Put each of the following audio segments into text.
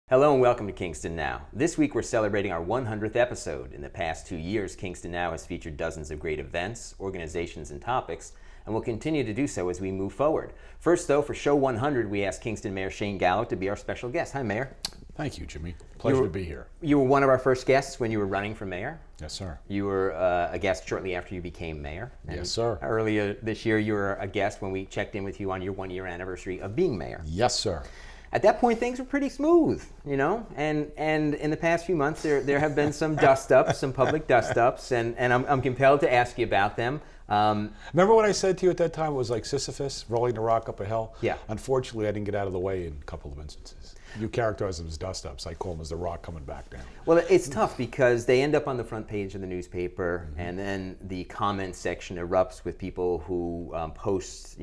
Hello and welcome to Kingston Now. This week we're celebrating our 100th episode. In the past 2 years, Kingston Now has featured dozens of great events, organizations, and topics, and will continue to do so as we move forward. First, though, for show 100, we asked Kingston Mayor Shayne Gallo to be our special guest. Hi, Mayor. Thank you, Jimmy. Pleasure to be here. You were one of our first guests when you were running for mayor. Yes, sir. You were a guest shortly after you became mayor. And yes, sir. Earlier this year, you were a guest when we checked in with you on your 1-year anniversary of being mayor. Yes, sir. At that point, things were pretty smooth, you know, and in the past few months, there have been some dust-ups, some public dust-ups, and I'm compelled to ask you about them. Remember what I said to you at that time? It was like Sisyphus rolling the rock up a hill? Yeah. Unfortunately, I didn't get out of the way in a couple of instances. You characterize them as dust-ups. I call them as the rock coming back down. Well, it's tough because they end up on the front page of the newspaper, and then the comment section erupts with people who post,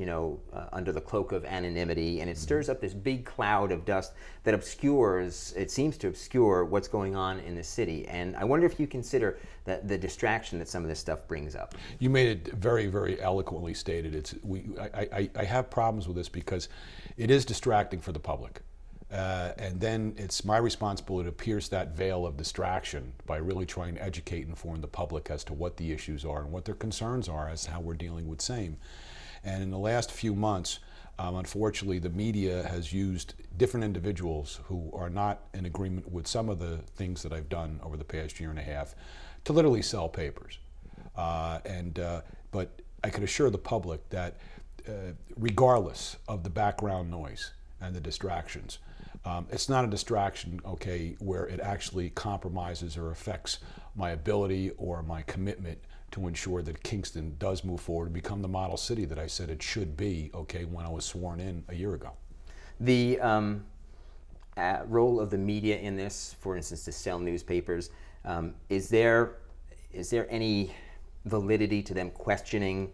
under the cloak of anonymity, and it stirs up this big cloud of dust that it seems to obscure what's going on in the city. And I wonder if you consider that the distraction that some of this stuff brings up. You made it very, very eloquently stated. I have problems with this because it is distracting for the public. And then it's my responsibility to pierce that veil of distraction by really trying to educate and inform the public as to what the issues are and what their concerns are as to how we're dealing with same. And in the last few months, unfortunately, the media has used different individuals who are not in agreement with some of the things that I've done over the past year and a half to literally sell papers. But I can assure the public that regardless of the background noise and the distractions, it's not a distraction, where it actually compromises or affects my ability or my commitment to ensure that Kingston does move forward and become the model city that I said it should be, when I was sworn in a year ago. The role of the media in this, for instance, to sell newspapers, is there any validity to them questioning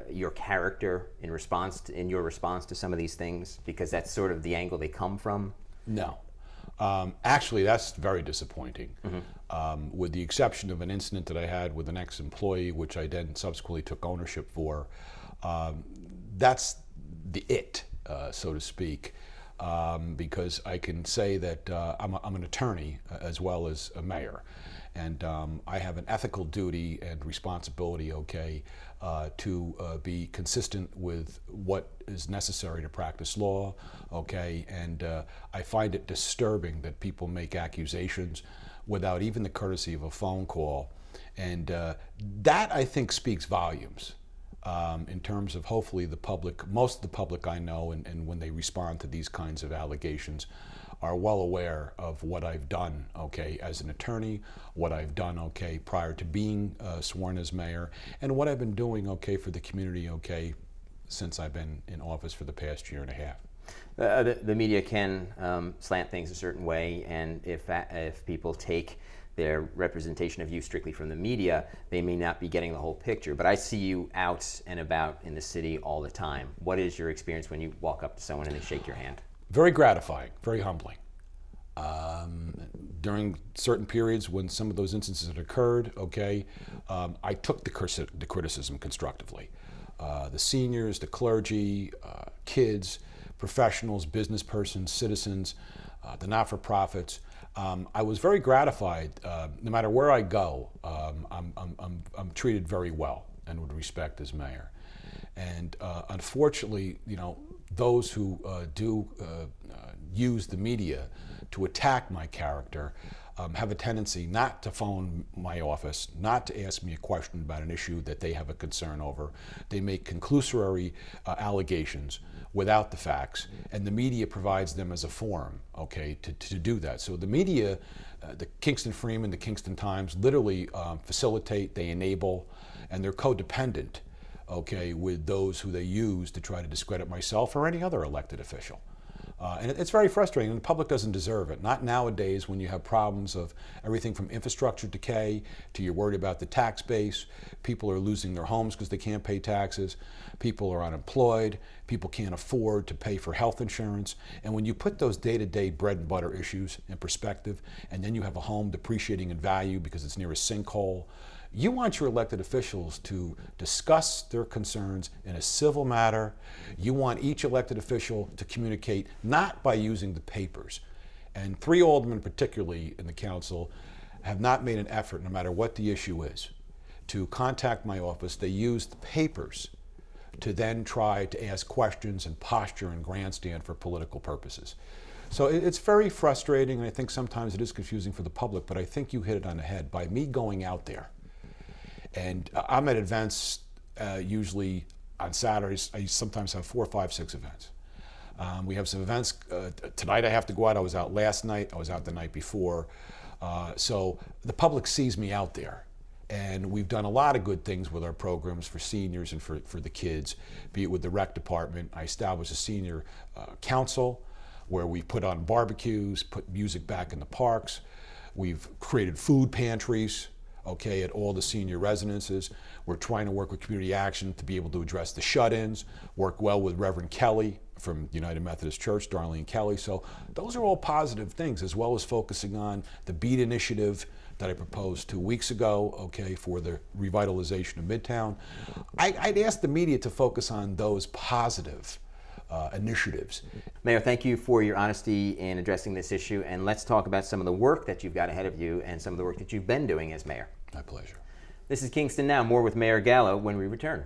your character in your response to some of these things, because that's sort of the angle they come from? No. Actually, that's very disappointing. With the exception of an incident that I had with an ex-employee, which I then subsequently took ownership for, that's so to speak, because I can say that I'm an attorney as well as a mayor. And I have an ethical duty and responsibility, to be consistent with what is necessary to practice law, and I find it disturbing that people make accusations without even the courtesy of a phone call, and that I think speaks volumes in terms of hopefully the public. Most of the public I know, and when they respond to these kinds of allegations, are well aware of what I've done, as an attorney, what I've done, prior to being sworn as mayor, and what I've been doing, for the community, since I've been in office for the past year and a half. The media can slant things a certain way, and if people take their representation of you strictly from the media, they may not be getting the whole picture. But I see you out and about in the city all the time. What is your experience when you walk up to someone and they shake your hand? Very gratifying, very humbling. During certain periods when some of those instances had occurred, I took the criticism constructively. The seniors, the clergy, kids, professionals, business persons, citizens, the not-for-profits. I was very gratified. No matter where I go, I'm treated very well and with respect as mayor. And unfortunately, those who do use the media to attack my character have a tendency not to phone my office, not to ask me a question about an issue that they have a concern over. They make conclusory allegations without the facts, and the media provides them as a forum, to do that. So the media, the Kingston Freeman, the Kingston Times, literally facilitate, they enable, and they're codependent, with those who they use to try to discredit myself or any other elected official. And it's very frustrating, and the public doesn't deserve it. Not nowadays when you have problems of everything from infrastructure decay to you're worried about the tax base. People are losing their homes because they can't pay taxes. People are unemployed. People can't afford to pay for health insurance. And when you put those day-to-day bread and butter issues in perspective, and then you have a home depreciating in value because it's near a sinkhole, you want your elected officials to discuss their concerns in a civil manner. You want each elected official to communicate not by using the papers And 3 aldermen particularly in the council have not made an effort, no matter what the issue is, to contact my office. They use the papers to then try to ask questions and posture and grandstand for political purposes. So it's very frustrating, and I think sometimes it is confusing for the public, but I think you hit it on the head. By me going out there, and I'm at events usually on Saturdays. I sometimes have 4, 5, 6 events. We have some events. Tonight I have to go out. I was out last night. I was out the night before. So the public sees me out there. And we've done a lot of good things with our programs for seniors and for the kids, be it with the rec department. I established a senior council where we put on barbecues, put music back in the parks. We've created food pantries, okay, at all the senior residences. We're trying to work with Community Action to be able to address the shut-ins, work well with Reverend Kelly from United Methodist Church, Darlene Kelly. So those are all positive things, as well as focusing on the BEAT initiative that I proposed 2 weeks ago, okay, for the revitalization of Midtown. I'd ask the media to focus on those positive initiatives. Mayor, thank you for your honesty in addressing this issue, and let's talk about some of the work that you've got ahead of you and some of the work that you've been doing as mayor. My pleasure. This is Kingston Now. More with Mayor Gallo when we return.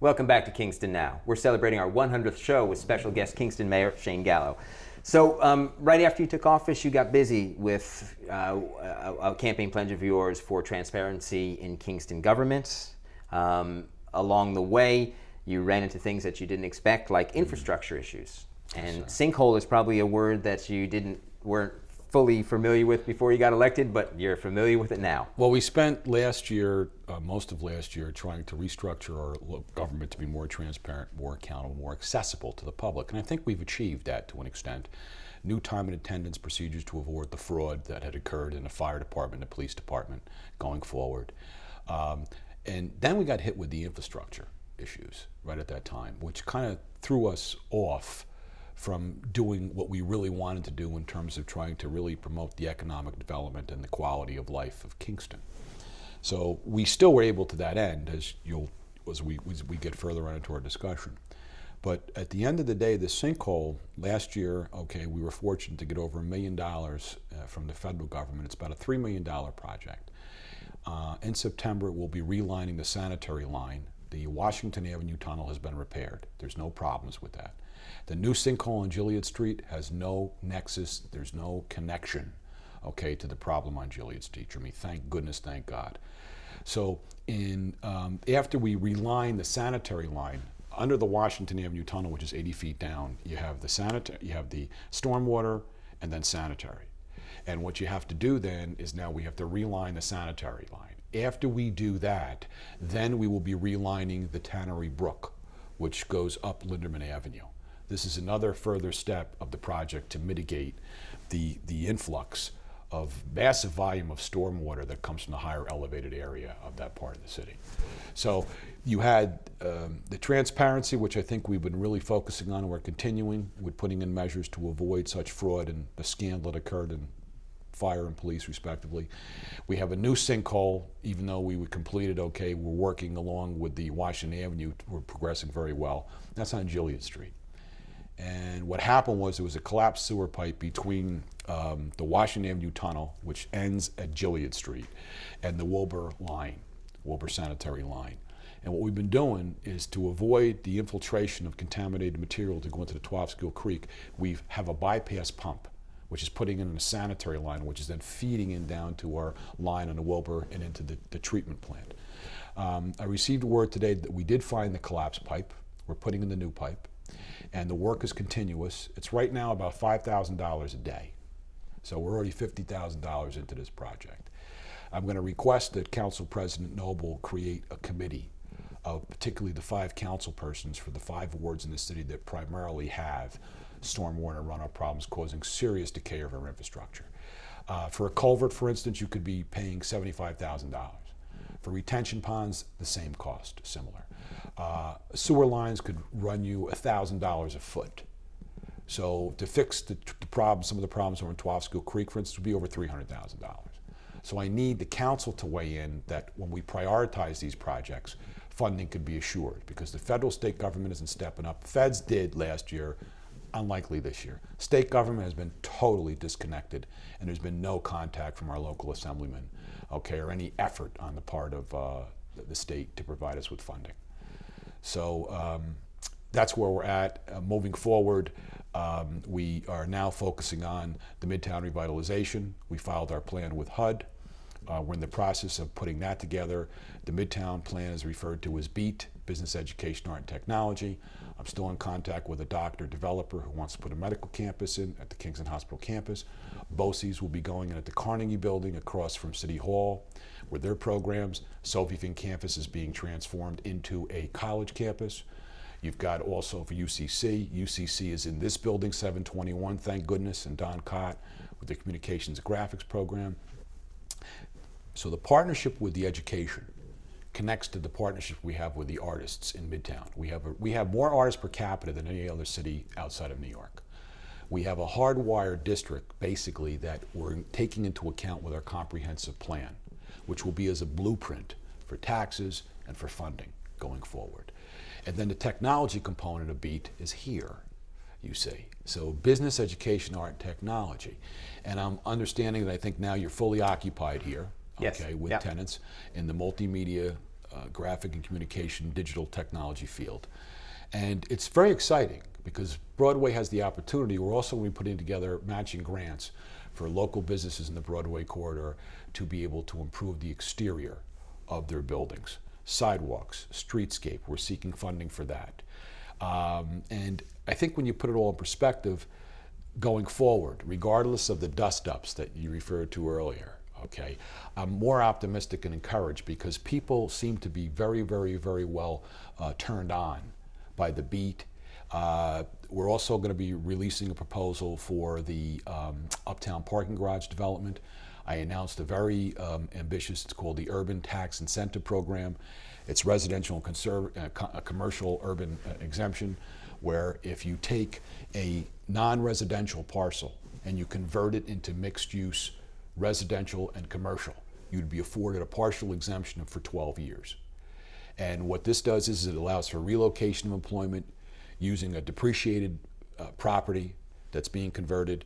Welcome back to Kingston Now. We're celebrating our 100th show with special guest Kingston Mayor Shayne Gallo. So right after you took office, you got busy with a campaign pledge of yours for transparency in Kingston government. Along the way, you ran into things that you didn't expect, like infrastructure issues. And sinkhole is probably a word that you weren't fully familiar with before you got elected, but you're familiar with it now. Well, we spent last year, most of last year, trying to restructure our government to be more transparent, more accountable, more accessible to the public. And I think we've achieved that to an extent. New time and attendance procedures to avoid the fraud that had occurred in the fire department, the police department going forward. And then we got hit with the infrastructure issues right at that time, which kind of threw us off from doing what we really wanted to do in terms of trying to really promote the economic development and the quality of life of Kingston. So we still were able to that end as we get further on into our discussion. But at the end of the day, the sinkhole last year, okay, we were fortunate to get over $1 million from the federal government. It's about a $3 million project. In September, we'll be relining the sanitary line. The Washington Avenue tunnel has been repaired. There's no problems with that. The new sinkhole on Gilead Street has no nexus, there's no connection, okay, to the problem on Gilead Street. I mean, thank goodness, thank God. So after we reline the sanitary line, under the Washington Avenue tunnel, which is 80 feet down, you have the stormwater and then sanitary. And what you have to do then is now we have to reline the sanitary line. After we do that, then we will be relining the Tannery Brook, which goes up Linderman Avenue. This is another further step of the project to mitigate the influx of massive volume of stormwater that comes from the higher elevated area of that part of the city. So you had the transparency, which I think we've been really focusing on, and we're continuing with putting in measures to avoid such fraud and the scandal that occurred in fire and police respectively. We have a new sinkhole, even though we would complete it okay, we're working along with the Washington Avenue, we're progressing very well. That's on Gilead Street. And what happened was there was a collapsed sewer pipe between the Washington Avenue tunnel, which ends at Gilead Street, and the Wilbur sanitary line. And what we've been doing is to avoid the infiltration of contaminated material to go into the Twofskill Creek, we have a bypass pump, which is putting in a sanitary line, which is then feeding in down to our line on the Wilbur and into the treatment plant. I received word today that we did find the collapsed pipe. We're putting in the new pipe. And the work is continuous. It's right now about $5,000 a day. So we're already $50,000 into this project. I'm going to request that Council President Noble create a committee of particularly the 5 council persons for the 5 wards in the city that primarily have stormwater runoff problems causing serious decay of our infrastructure. For a culvert, for instance, you could be paying $75,000. For retention ponds, the same cost, similar. Sewer lines could run you $1,000 a foot. So to fix the problem, some of the problems over in Twofschool Creek, for instance, would be over $300,000. So I need the council to weigh in that when we prioritize these projects, funding could be assured, because the federal state government isn't stepping up. Feds did last year, unlikely this year. State government has been totally disconnected, and there's been no contact from our local assemblymen, okay, or any effort on the part of the state to provide us with funding. So that's where we're at. Moving forward, we are now focusing on the Midtown revitalization. We filed our plan with HUD. We're in the process of putting that together. The Midtown plan is referred to as BEAT, Business Education, Art, and Technology. I'm still in contact with a doctor developer who wants to put a medical campus in at the Kingston Hospital campus. BOCES will be going in at the Carnegie Building across from City Hall with their programs. Sophie campus is being transformed into a college campus. You've got also for UCC. UCC is in this building, 721, thank goodness, and Don Cott with the Communications and Graphics program. So the partnership with the education connects to the partnership we have with the artists in Midtown. We have more artists per capita than any other city outside of New York. We have a hardwired district, basically, that we're taking into account with our comprehensive plan, which will be as a blueprint for taxes and for funding going forward. And then the technology component of BEAT is here, you see. So business, education, art, and technology. And I'm understanding that I think now you're fully occupied here, yes. Okay, with Yep. tenants in the multimedia, graphic and communication, digital technology field. And it's very exciting because Broadway has the opportunity. We're also going to be putting together matching grants for local businesses in the Broadway corridor to be able to improve the exterior of their buildings. Sidewalks, streetscape, we're seeking funding for that. And I think when you put it all in perspective, going forward, regardless of the dust-ups that you referred to earlier, okay, I'm more optimistic and encouraged because people seem to be very, very, very well turned on by the BEAT. We're also going to be releasing a proposal for the Uptown Parking Garage development. I announced a very ambitious, it's called the Urban Tax Incentive Program. It's residential and commercial urban exemption, where if you take a non-residential parcel and you convert it into mixed use residential and commercial, you'd be afforded a partial exemption for 12 years. And what this does is it allows for relocation of employment using a depreciated property that's being converted,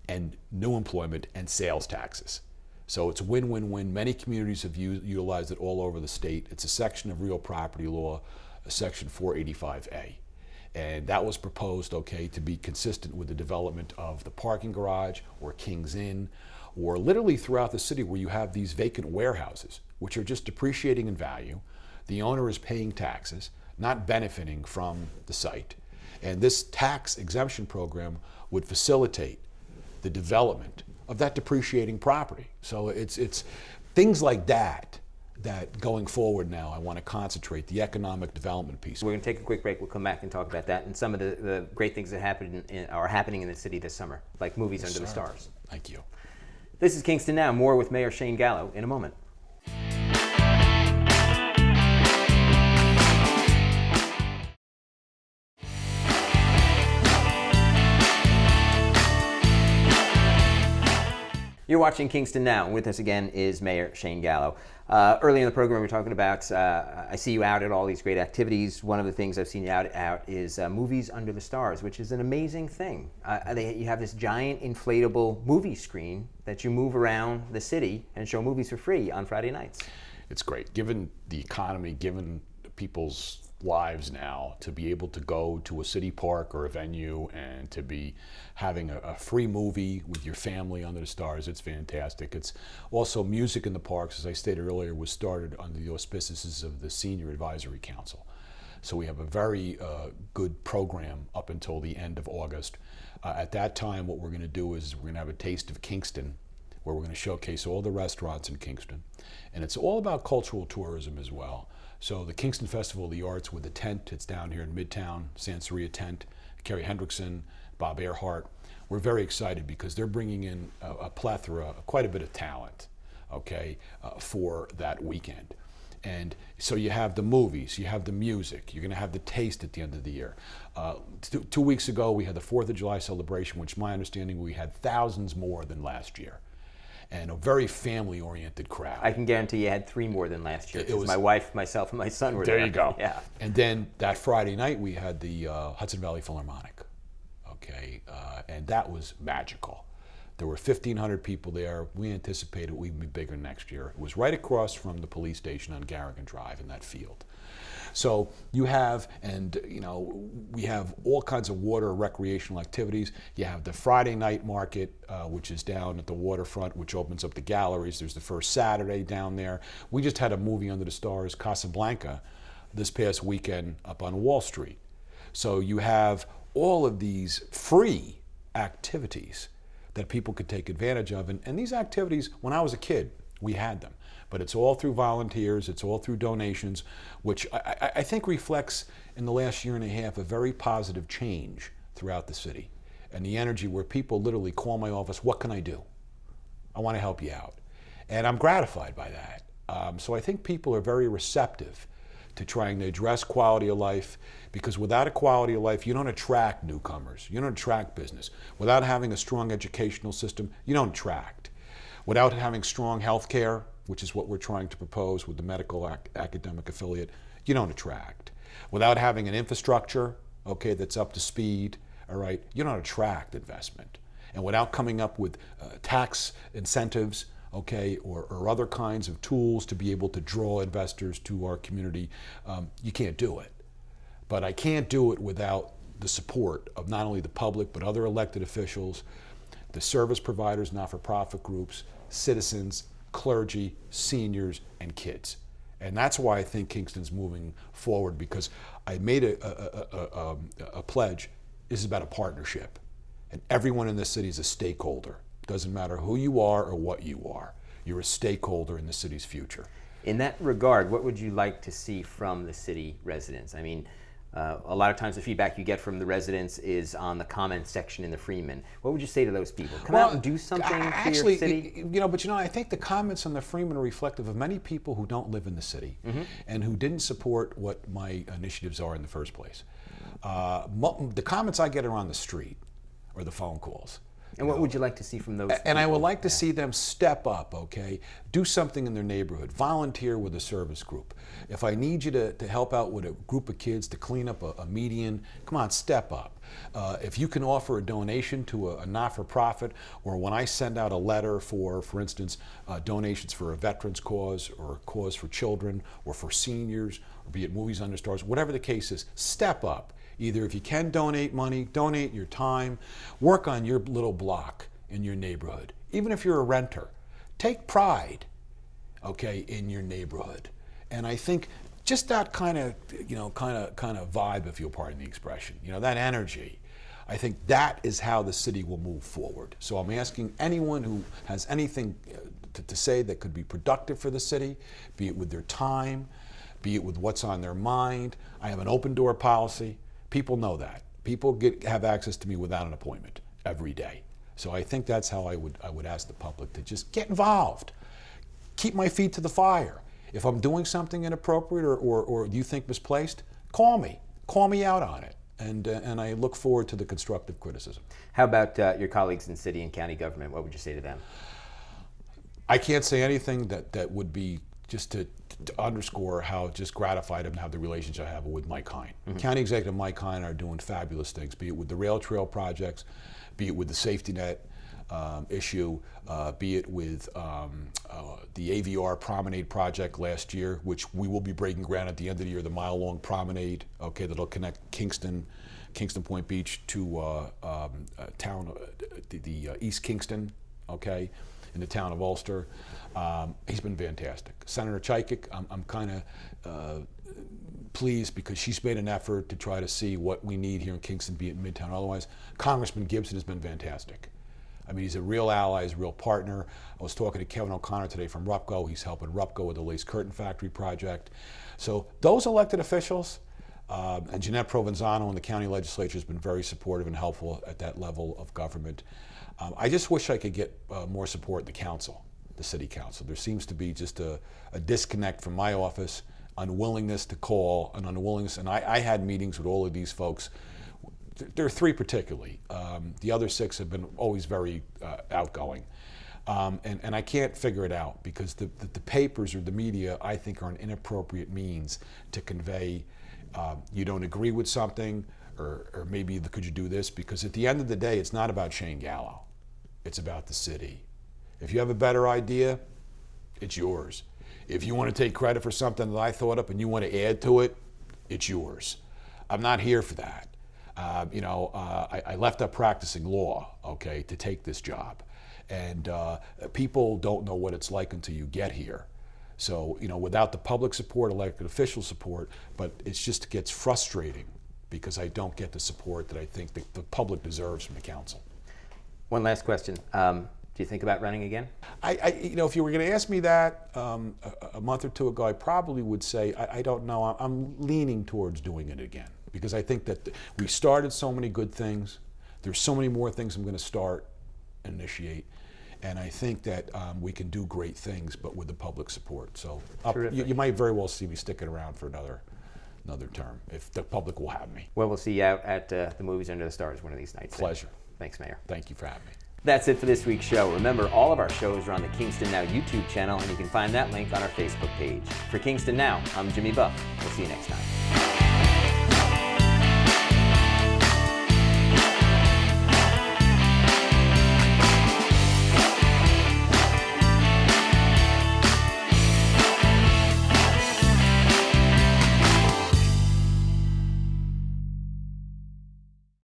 and new employment and sales taxes. So it's win-win-win. Many communities have utilized it all over the state. It's a section of real property law, section 485A. And that was proposed, okay, to be consistent with the development of the parking garage or King's Inn, or literally throughout the city where you have these vacant warehouses, which are just depreciating in value. The owner is paying taxes, not benefiting from the site. And this tax exemption program would facilitate the development of that depreciating property. So it's things like that going forward now I want to concentrate, the economic development piece. We're going to take a quick break. We'll come back and talk about that and some of the great things that are happening in the city this summer, like movies under the stars. Thank you. This is Kingston Now. More with Mayor Shayne Gallo in a moment. You're watching Kingston Now. With us again is Mayor Shayne Gallo. Early in the program, we were talking about, I see you out at all these great activities. One of the things I've seen you out is movies under the stars, which is an amazing thing. You have this giant inflatable movie screen that you move around the city and show movies for free on Friday nights. It's great. Given the economy, given people's lives now, to be able to go to a city park or a venue and to be having a free movie with your family under the stars, it's fantastic. It's also music in the parks, as I stated earlier, was started under the auspices of the Senior Advisory Council. So we have a very good program up until the end of August. At that time, what we're going to do is we're going to have a Taste of Kingston, where we're going to showcase all the restaurants in Kingston. And it's all about cultural tourism as well. So the Kingston Festival of the Arts with the tent, it's down here in Midtown, Sansaria tent, Kerry Hendrickson, Bob Earhart. We're very excited because they're bringing in a plethora, quite a bit of talent, okay, for that weekend. And so you have the movies, you have the music, you're going to have the taste at the end of the year. 2 weeks ago, we had the 4th of July celebration, which my understanding, we had thousands more than last year. And a very family-oriented crowd. I can guarantee you had 3 more than last year. It was my wife, myself, and my son were there. There you go. Yeah. And then that Friday night, we had the Hudson Valley Philharmonic. Okay, and that was magical. There were 1,500 people there. We anticipated we'd be bigger next year. It was right across from the police station on Garrigan Drive in that field. So you have, and we have all kinds of water recreational activities. You have the Friday night market, which is down at the waterfront, which opens up the galleries. There's the first Saturday down there. We just had a movie under the stars, Casablanca, this past weekend up on Wall Street. So you have all of these free activities that people could take advantage of. And these activities, when I was a kid, we had them. But it's all through volunteers, it's all through donations, which I think reflects in the last year and a half a very positive change throughout the city. And the energy where people literally call my office, what can I do? I want to help you out. And I'm gratified by that. So I think people are very receptive to trying to address quality of life, because without a quality of life, you don't attract newcomers, you don't attract business. Without having a strong educational system, you don't attract. Without having strong health care, which is what we're trying to propose with the medical academic affiliate, you don't attract. Without having an infrastructure, okay, that's up to speed, all right, you don't attract investment. And without coming up with tax incentives, okay, or other kinds of tools to be able to draw investors to our community, you can't do it. But I can't do it without the support of not only the public, but other elected officials, the service providers, not-for-profit groups, citizens, clergy, seniors, and kids. And that's why I think Kingston's moving forward, because I made a pledge. This is about a partnership. And everyone in this city is a stakeholder. Doesn't matter who you are or what you are. You're a stakeholder in the city's future. In that regard, what would you like to see from the city residents? I mean, a lot of times the feedback you get from the residents is on the comment section in the Freeman. What would you say to those people? Come out and do something for your city? I think the comments on the Freeman are reflective of many people who don't live in the city and who didn't support what my initiatives are in the first place. The comments I get are on the street or the phone calls. And what would you like to see from those people? And I would like to see them step up, okay? Do something in their neighborhood. Volunteer with a service group. If I need you to help out with a group of kids to clean up a median, come on, step up. If you can offer a donation to a not-for-profit, or when I send out a letter for instance, donations for a veterans cause or a cause for children or for seniors, or be it Movies Under Stars, whatever the case is, step up. Either if you can donate money, donate your time, work on your little block in your neighborhood. Even if you're a renter, take pride, okay, in your neighborhood. And I think just that kind of vibe, if you'll pardon the expression, that energy, I think that is how the city will move forward. So I'm asking anyone who has anything to say that could be productive for the city, be it with their time, be it with what's on their mind. I have an open door policy. People know that. People have access to me without an appointment every day. So I think that's how I would ask the public to just get involved. Keep my feet to the fire. If I'm doing something inappropriate or you think misplaced, call me. Call me out on it. And I look forward to the constructive criticism. How about your colleagues in city and county government? What would you say to them? I can't say anything that would be just to underscore how just gratified I am to have the relationship I have with Mike Hine. County Executive Mike Hine are doing fabulous things, be it with the rail trail projects, be it with the safety net issue, be it with the AVR Promenade project last year, which we will be breaking ground at the end of the year, the mile-long promenade, okay, that'll connect Kingston Point Beach to the East Kingston, okay, in the town of Ulster. He's been fantastic. Senator Chikik, I'm kind of pleased because she's made an effort to try to see what we need here in Kingston, be it in Midtown or otherwise. Congressman Gibson has been fantastic. I mean, he's a real ally, he's a real partner. I was talking to Kevin O'Connor today from Rupco. He's helping Rupco with the Lace Curtain Factory project. So those elected officials, and Jeanette Provenzano in the county legislature has been very supportive and helpful at that level of government. I just wish I could get more support in the council. the city council. There seems to be just a disconnect from my office, unwillingness to call, an unwillingness, and I had meetings with all of these folks. There are 3 particularly. The other 6 have been always very outgoing. And I can't figure it out because the papers or the media, I think, are an inappropriate means to convey you don't agree with something, or maybe could you do this? Because at the end of the day, it's not about Shayne Gallo. It's about the city. If you have a better idea, it's yours. If you want to take credit for something that I thought up and you want to add to it, it's yours. I'm not here for that. I left up practicing law, okay, to take this job. And people don't know what it's like until you get here. So, without the public support, elected official support, but it just gets frustrating because I don't get the support that I think the public deserves from the council. One last question. Do you think about running again? If you were going to ask me that a month or 2 ago, I probably would say, I don't know. I'm leaning towards doing it again because I think that we started so many good things. There's so many more things I'm going to start and initiate. And I think that we can do great things, but with the public support. So you might very well see me sticking around for another term, if the public will have me. Well, we'll see you out at the movies Under the Stars one of these nights. Pleasure. Thanks, Mayor. Thank you for having me. That's it for this week's show. Remember, all of our shows are on the Kingston Now YouTube channel, and you can find that link on our Facebook page. For Kingston Now, I'm Jimmy Buff. We'll see you next time.